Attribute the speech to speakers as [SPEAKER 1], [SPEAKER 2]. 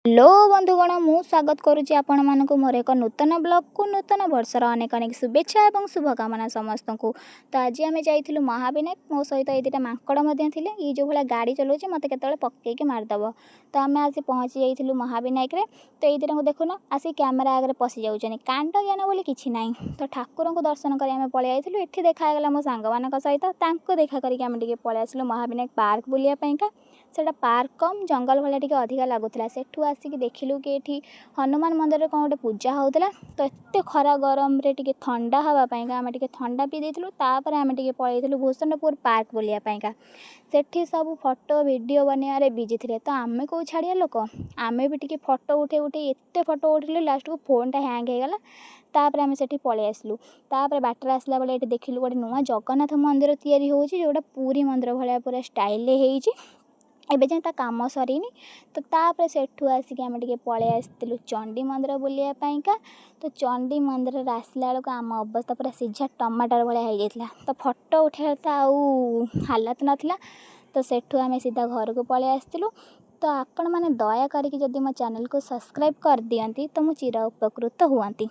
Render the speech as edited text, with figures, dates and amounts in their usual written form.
[SPEAKER 1] Hello बंधुगण मु स्वागत करुच्ची आपण मानक मोर एक नूतन ब्लॉग को नूतन वर्षर अनेक अनेक शुभेच्छा और शुभकामना समस्त को। तो आज आम जाइलु महाविनायक मो सहित ये दुटा माकड़ ये जो भाई गाड़ी चलाऊँ मत के पकईके मारदेव। तो आम आसी पहुँची जाइलु महाविनायक रे। तो ये दुटा को देखुन आसी कैमेरा आगे पशि जाऊँ कांड ज्ञान बोली किसी ना। तो ठाकुर को दर्शन करें पलि आइलु ये देखागला मो सांग मान सहित देखा करके पलि आसलु महाविनायक पार्क बुलापाईका। सेटा पार्क कम जंगल भाया टी अधिका लगुला सेठू आसिक देखिलु कि ये हनुमान मंदिर कौन गोटे पूजा होता। तो एत खरा गरम रे टिके ठंडा हाँवाई आम टे ठंडा पी देलु। आम टे पलू भूषणपुर पार्क बुलापाईका सेठी सब फोटो वीडियो बनवारे बिजी थे। तो आम कौ छाड़िया लोक आम भी टे फोटो उठे उठे एत फोटो उठेलु लास्ट को फोनटा हैंग होगला। तापर आम से पलि आसलु बाटर आसला बेले ये देखिलु गोटे नुआ जगन्नाथ मंदिर या जोटा पूरी मंदिर भाया पूरा स्टाइल एबे जाए काम सरीनी। तो तापर सेठू आसिक आम टे पलि आसलु चंडी मंदिर बुलापाईका। तो चंडी मंदिर आसला बेलू आम अवस्था पूरा सीझा टमाटर भाया हो जाता। तो फोटो उठे तो आउ हालत नाला। तो सेठू आम सीधा घर को पलि आसलु। तो आपण मैंने दया करके जदि मो चैनल को सब्सक्राइब कर दियंती तो मु चिर उपकृत हुआंती।